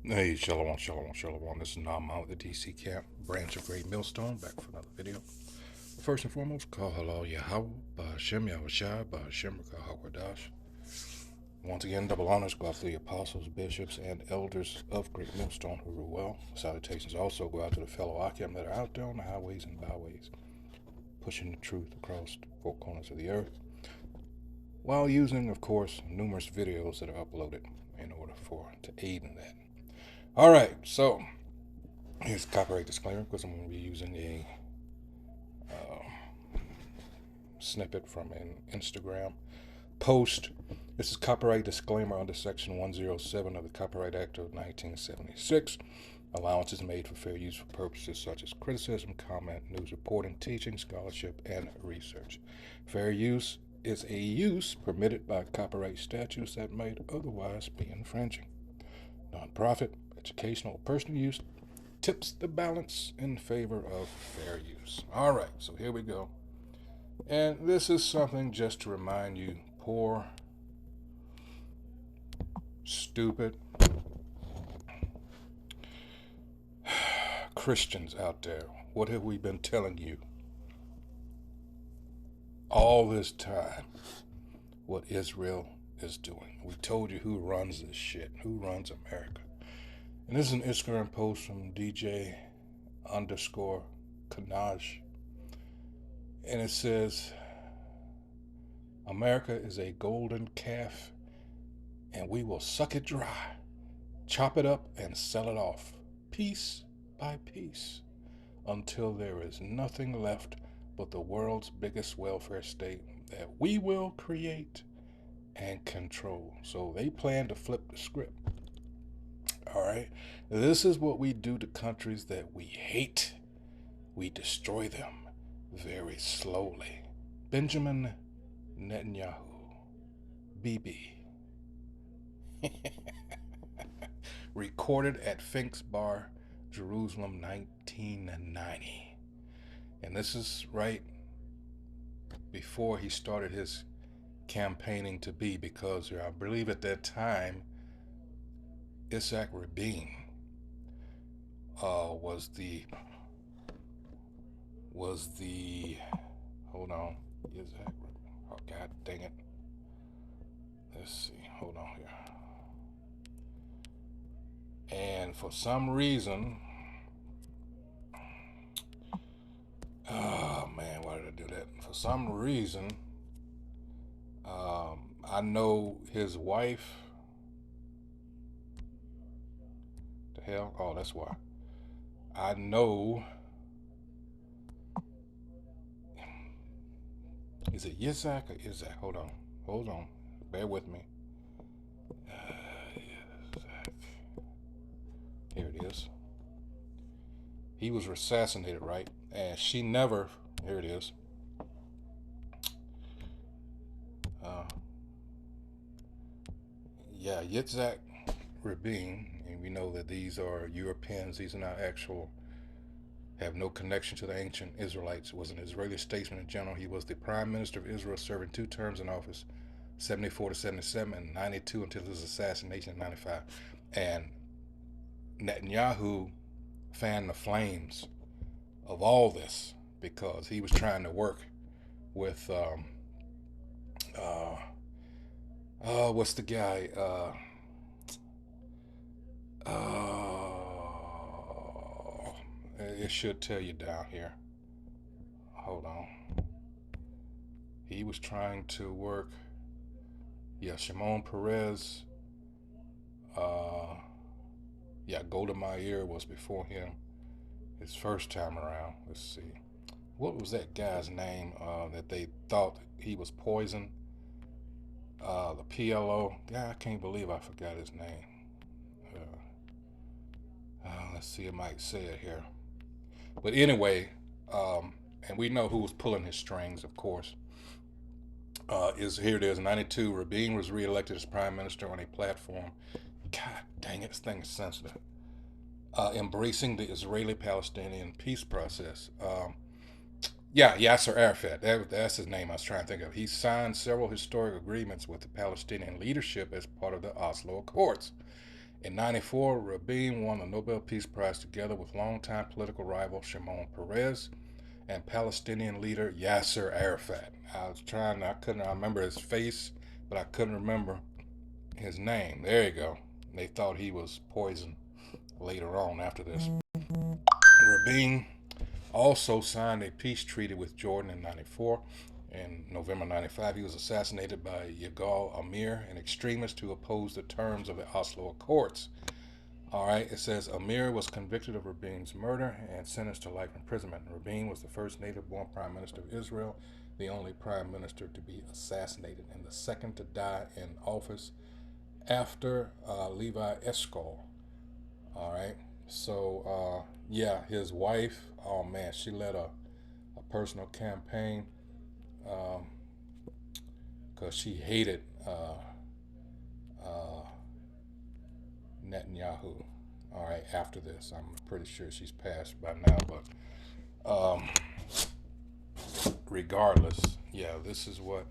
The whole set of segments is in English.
Hey, Shalom, Shalom, Shalom. This is Nama with the DC Camp, branch of Great Millstone, back for another video. First and foremost, call hello Yahweh, Ba'Hashem Yahushai, Ba'Hashem Hakwadash. Once again, double honors go out to the apostles, bishops, and elders of Great Millstone who rule well. Salutations also go out to the fellow Akim that are out there on the highways and byways, pushing the truth across the four corners of the earth, while using, of course, numerous videos that are uploaded in order to aid in that. All right, so here's a copyright disclaimer because I'm going to be using a snippet from an Instagram post. This is copyright disclaimer under Section 107 of the Copyright Act of 1976. Allowance is made for fair use for purposes such as criticism, comment, news reporting, teaching, scholarship, and research. Fair use is a use permitted by copyright statutes that might otherwise be infringing. Nonprofit, educational, or personal use tips the balance in favor of fair use. All right, so here we go. And this is something just to remind you, poor, stupid Christians out there. What have we been telling you all this time? What Israel is doing. We told you who runs this shit, who runs America. And this is an Instagram post from DJ underscore Kanaj. And it says, America is a golden calf, and we will suck it dry, chop it up, and sell it off, piece by piece, until there is nothing left but the world's biggest welfare state that we will create and control. So they plan to flip the script. All right. This is what we do to countries that we hate. We destroy them very slowly. Benjamin Netanyahu, BB. Recorded at Fink's Bar, Jerusalem, 1990. And this is right before he started his campaigning to be, because I believe at that time Isaac Rabin was the hold on, Isaac, oh god dang it, let's see, hold on here. And for some reason, oh man, why did I do that? For some reason, I know his wife. The hell? Oh, that's why. I know. Is it Yitzhak or Isaac? Hold on. Bear with me. Here it is. He was assassinated, right? And she never. Here it is. Yeah, Yitzhak Rabin, and we know that these are Europeans. These are not actual. Have no connection to the ancient Israelites. Was an Israeli statesman in general. He was the prime minister of Israel, serving 2 terms in office, 74 to 77, and 92 until his assassination in 95. And Netanyahu fanned the flames of all this because he was trying to work with what's the guy? It should tell you down here. Hold on. He was trying to work. Yeah, Shimon Peres. Golda Meir was before him. His first time around. Let's see. What was that guy's name that they thought he was poisoned? The PLO. God, I can't believe I forgot his name. Let's see, I might say it here. But anyway, and we know who was pulling his strings, of course. Is here it is, 92. Rabin was reelected as prime minister on a platform. God dang it, this thing is sensitive. Embracing the Israeli-Palestinian peace process. Yasser Arafat. That's his name I was trying to think of. He signed several historic agreements with the Palestinian leadership as part of the Oslo Accords. In 94, Rabin won the Nobel Peace Prize together with longtime political rival Shimon Peres and Palestinian leader Yasser Arafat. I remember his face, but I couldn't remember his name. There you go. They thought he was poisoned later on after this. Rabin also signed a peace treaty with Jordan in 94. In November 95, he was assassinated by Yigal Amir, an extremist who opposed the terms of the Oslo Accords. All right, it says Amir was convicted of Rabin's murder and sentenced to life imprisonment. Rabin was the first native-born prime minister of Israel, the only prime minister to be assassinated, and the second to die in office after Levi Eshkol. All right, so yeah, his wife, oh man, she led a personal campaign because she hated uh, Netanyahu. All right, after this, I'm pretty sure she's passed by now, but regardless, yeah, this is what.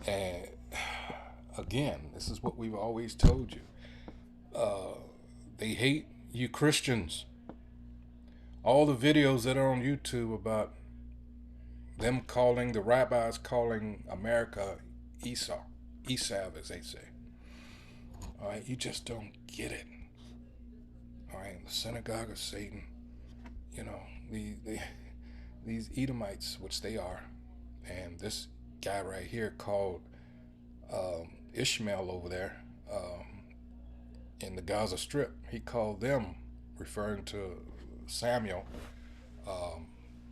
And again, this is what we've always told you. They hate you Christians. All the videos that are on YouTube about them calling, the rabbis calling America Esau, Esav, as they say. All right, you just don't get it. All right, the synagogue of Satan, you know, these Edomites, which they are, and this guy right here called Ishmael over there in the Gaza Strip, he called them, referring to Samuel,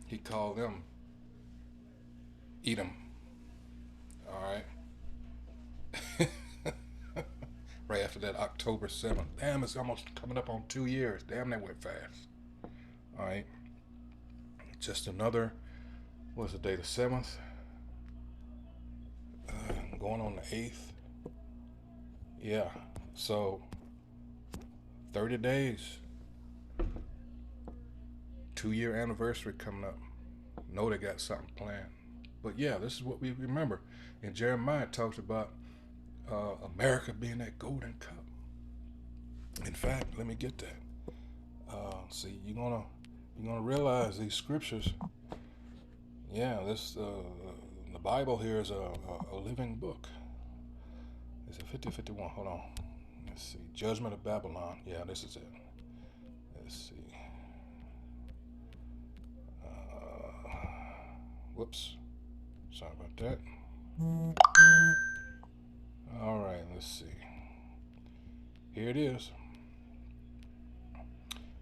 he called them Edom. All right. Right after that, October 7th. Damn, it's almost coming up on 2 years. Damn, that went fast. All right. Just another, what's the day, the 7th? Going on the 8th. Yeah. So, 30 days. 2-year anniversary coming up. Know they got something planned. But yeah, this is what we remember. And Jeremiah talks about America being that golden cup. In fact, let me get that. See, you're gonna realize these scriptures. Yeah, this the Bible here is a living book. Is it 5051? Hold on. Let's see. Judgment of Babylon. Yeah, this is it. Let's see. Whoops. Sorry about that. All right, let's see. Here it is.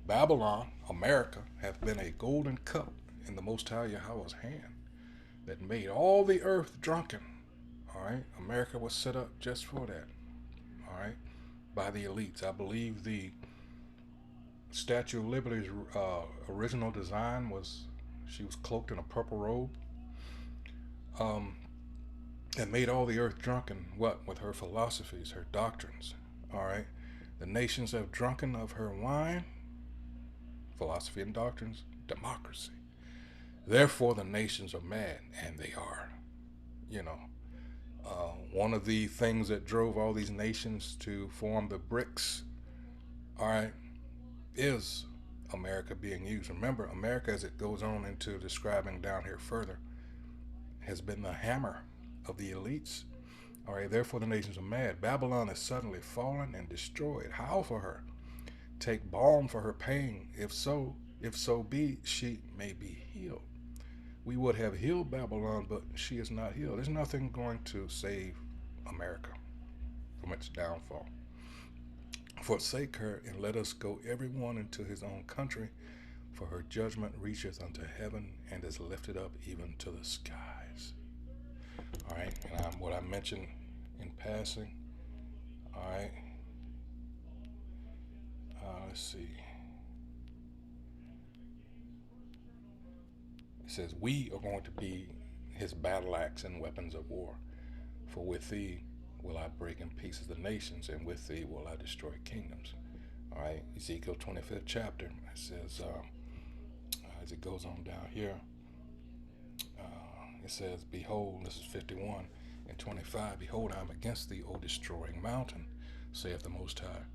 Babylon, America, hath been a golden cup in the Most High Yahweh's hand that made all the earth drunken. All right, America was set up just for that. All right, by the elites. I believe the Statue of Liberty's original design was she was cloaked in a purple robe. And made all the earth drunken. What? With her philosophies, her doctrines. All right, the nations have drunken of her wine, philosophy and doctrines, democracy. Therefore, the nations are mad, and they are. You know, one of the things that drove all these nations to form the BRICS, all right, is America being used. Remember, America, as it goes on into describing down here further, has been the hammer of the elites. All right, therefore the nations are mad. Babylon is suddenly fallen and destroyed. How for her? Take balm for her pain. If so be, she may be healed. We would have healed Babylon, but she is not healed. There's nothing going to save America from its downfall. Forsake her, and let us go every one into his own country, for her judgment reacheth unto heaven, and is lifted up even to the skies. All right, and what I mentioned in passing. All right, let's see. It says, we are going to be his battle axe and weapons of war. For with thee will I break in pieces the nations, and with thee will I destroy kingdoms. All right, Ezekiel 25th chapter. It says, as it goes on down here, it says, behold, this is 51 and 25, behold, I am against thee, O destroying mountain, saith the Most High,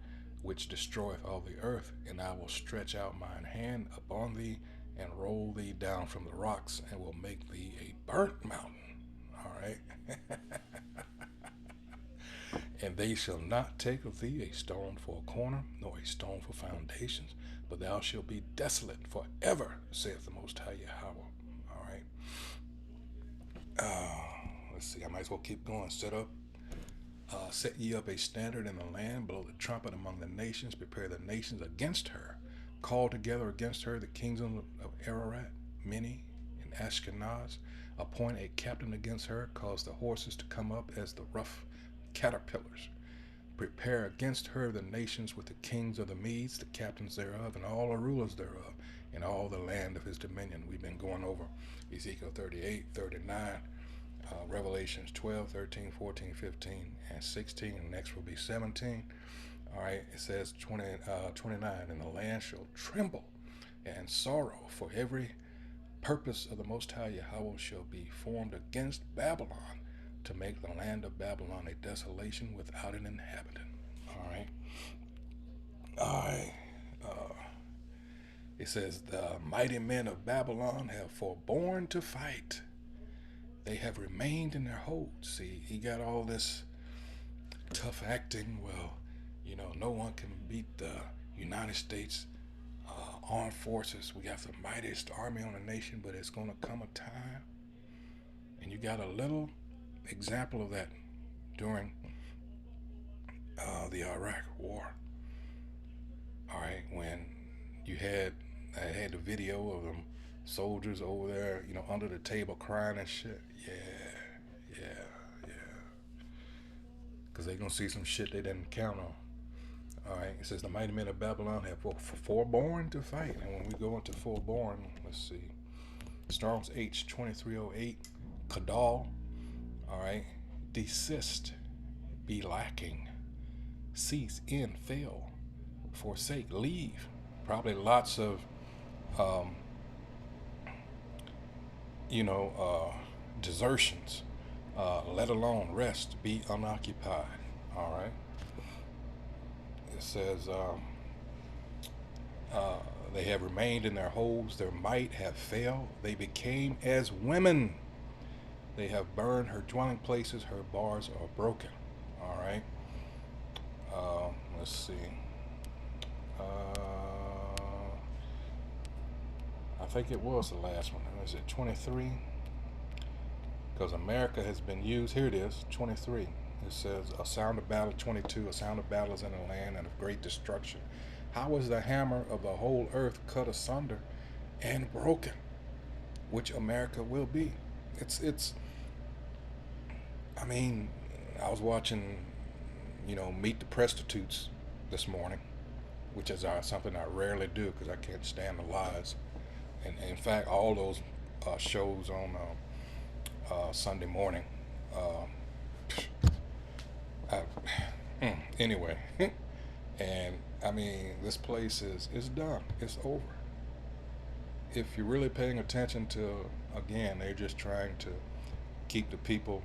which destroyeth all the earth, and I will stretch out mine hand upon thee, and roll thee down from the rocks, and will make thee a burnt mountain. All right. And they shall not take of thee a stone for a corner, nor a stone for foundations, but thou shalt be desolate forever, saith the Most High Yahweh. All right. Let's see. I might as well keep going. Set ye up a standard in the land, blow the trumpet among the nations, prepare the nations against her. Call together against her the kingdoms of Ararat, Mini, and Ashkenaz. Appoint a captain against her, cause the horses to come up as the rough caterpillars. Prepare against her the nations with the kings of the Medes, the captains thereof, and all the rulers thereof, and all the land of his dominion. We've been going over Ezekiel 38, 39, Revelations 12, 13, 14, 15, and 16. And next will be 17. All right, it says 29, and the land shall tremble and sorrow, for every purpose of the Most High Yahweh shall be formed against Babylon, to make the land of Babylon a desolation without an inhabitant. All right. It says, the mighty men of Babylon have forborne to fight. They have remained in their holds. See, he got all this tough acting. Well, no one can beat the United States armed forces. We got the mightiest army on the nation, but it's going to come a time. And you got a little example of that during the Iraq War. All right, when I had the video of them soldiers over there, under the table crying and shit. Yeah. Because they're going to see some shit they didn't count on. All right, it says the mighty men of Babylon have forborne to fight. And when we go into forborne, let's see. Strong's H 2308, Kadal. All right, desist, be lacking, cease, end, fail, forsake, leave. Probably lots of, desertions. Let alone rest, be unoccupied. All right. It says they have remained in their holes, their might have failed. They became as women. They have burned her dwelling places, her bars are broken. All right. Let's see. I think it was the last one. Is it 23? Because America has been used. Here it is, 23. It says, a sound of battle, 22. A sound of battle is in the land and of great destruction. How is the hammer of the whole earth cut asunder and broken, which America will be? I was watching, Meet the Prostitutes this morning, which is something I rarely do because I can't stand the lies. And in fact, all those shows on Sunday morning. Anyway, and this place is done. It's over. If you're really paying attention to, again, they're just trying to keep the people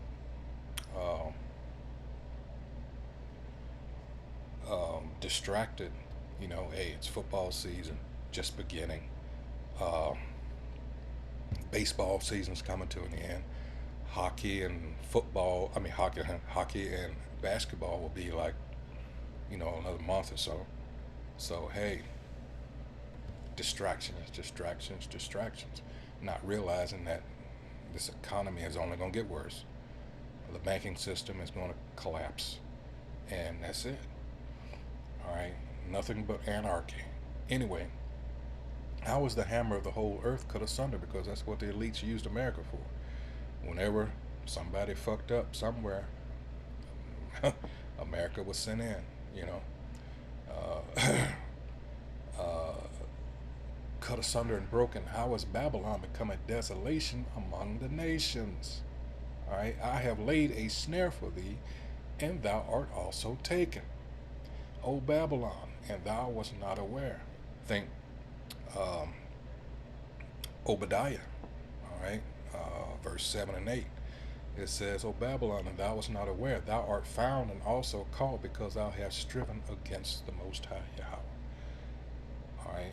distracted. Hey, it's football season just beginning. Baseball season's coming to an end. Hockey and hockey and basketball will be like, another month or so. So, hey, distractions. Not realizing that this economy is only going to get worse. The banking system is going to collapse. And that's it. All right. Nothing but anarchy. Anyway, how was the hammer of the whole earth cut asunder? Because that's what the elites used America for. Whenever somebody fucked up somewhere, America was sent in, cut asunder and broken. How has Babylon become a desolation among the nations? All right, I have laid a snare for thee, and thou art also taken, O Babylon, and thou wast not aware. Think Obadiah, all right, verse 7 and 8. It says, O Babylon, and thou wast not aware, thou art found and also called, because thou hast striven against the Most High Yahweh. All right.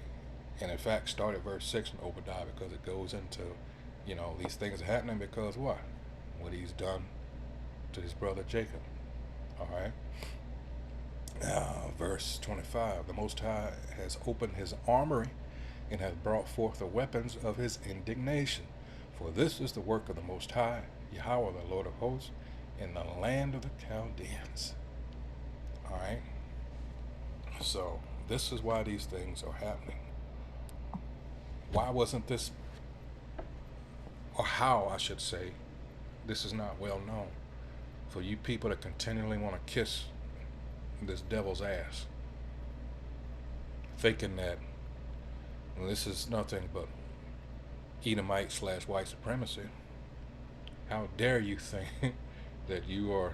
And in fact, start at verse 6 in Obadiah, because it goes into, these things are happening because what? What he's done to his brother Jacob. All right. Verse 25, the Most High has opened his armory and has brought forth the weapons of his indignation. For this is the work of the Most High, Yahweh, the Lord of hosts, in the land of the Chaldeans. All right. So this is why these things are happening. Why wasn't this, or how I should say, this is not well known for you people that continually want to kiss this devil's ass, thinking that this is nothing but Edomite / white supremacy. How dare you think that you are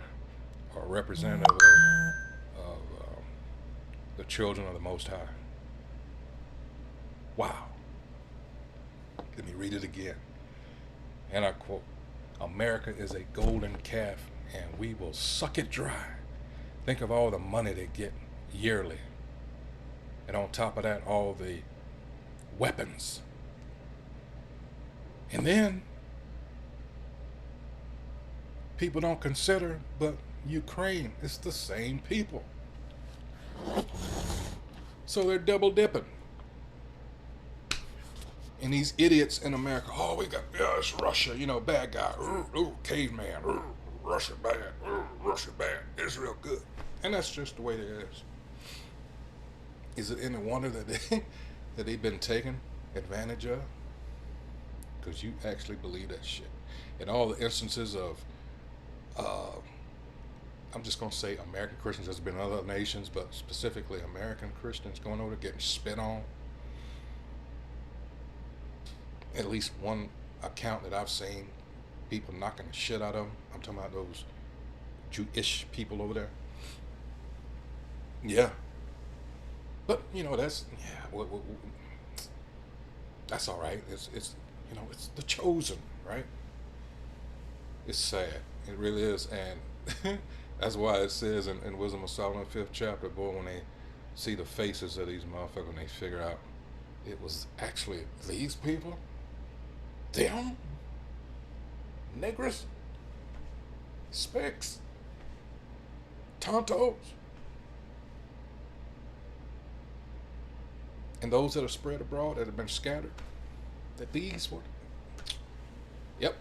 a representative of the children of the Most High? Wow. Let me read it again. And I quote, America is a golden calf and we will suck it dry. Think of all the money they get yearly. And on top of that, all the weapons. And then people don't consider, but Ukraine, it's the same people. So they're double dipping. And these idiots in America, it's Russia, bad guy, caveman, Russia bad, Russia bad, Israel good. And that's just the way it is. Is it any wonder that they've been taken advantage of? Because you actually believe that shit. In all the instances of, I'm just going to say American Christians, there's been other nations, but specifically American Christians going over getting spit on. At least one account that I've seen, people knocking the shit out of them. I'm talking about those Jewish people over there. Yeah. But, that's all right. It's the chosen, right? It's sad. It really is. And that's why it says in Wisdom of Solomon, 5th chapter, boy, when they see the faces of these motherfuckers and they figure out it was actually these people, them, Negros, Specks, Tontos, and those that are spread abroad, that have been scattered, that these were. Yep.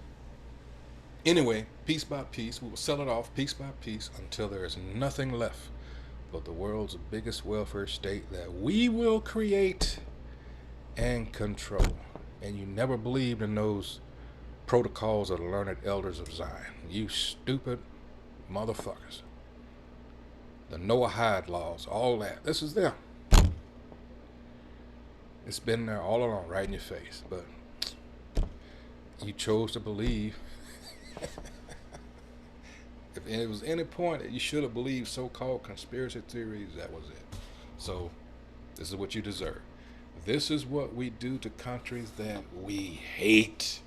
Anyway, piece by piece, we will sell it off piece by piece until there is nothing left but the world's biggest welfare state that we will create and control. And you never believed in those protocols of the learned elders of Zion. You stupid motherfuckers. The Noahide laws, all that. This is them. It's been there all along, right in your face. But you chose to believe. If it was any point that you should have believed so-called conspiracy theories, that was it. So this is what you deserve. This is what we do to countries that we hate.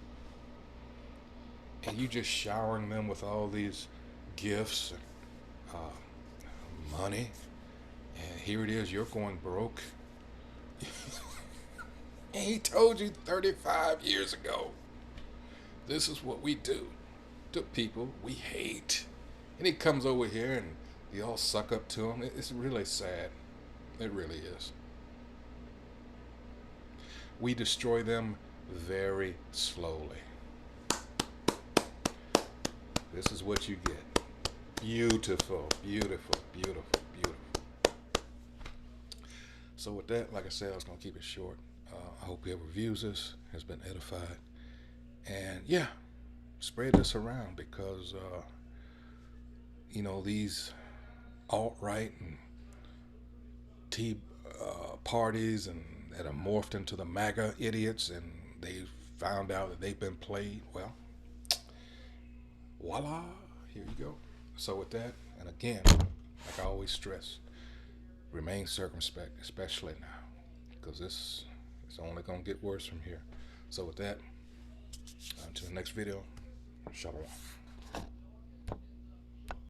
And you just showering them with all these gifts and money. And here it is, you're going broke. And he told you 35 years ago. This is what we do to people we hate. And he comes over here and you all suck up to him. It's really sad. It really is. We destroy them very slowly. This is what you get. Beautiful, beautiful, beautiful, beautiful. So with that, like I said, I was going to keep it short. I hope whoever views this has been edified. And yeah, spread this around because, these alt-right and Tea parties and that are morphed into the MAGA idiots, and they found out that they've been played. Well, voila, here you go. So with that, and again, like I always stress, remain circumspect, especially now, because this is only going to get worse from here. So with that, until the next video, shalom.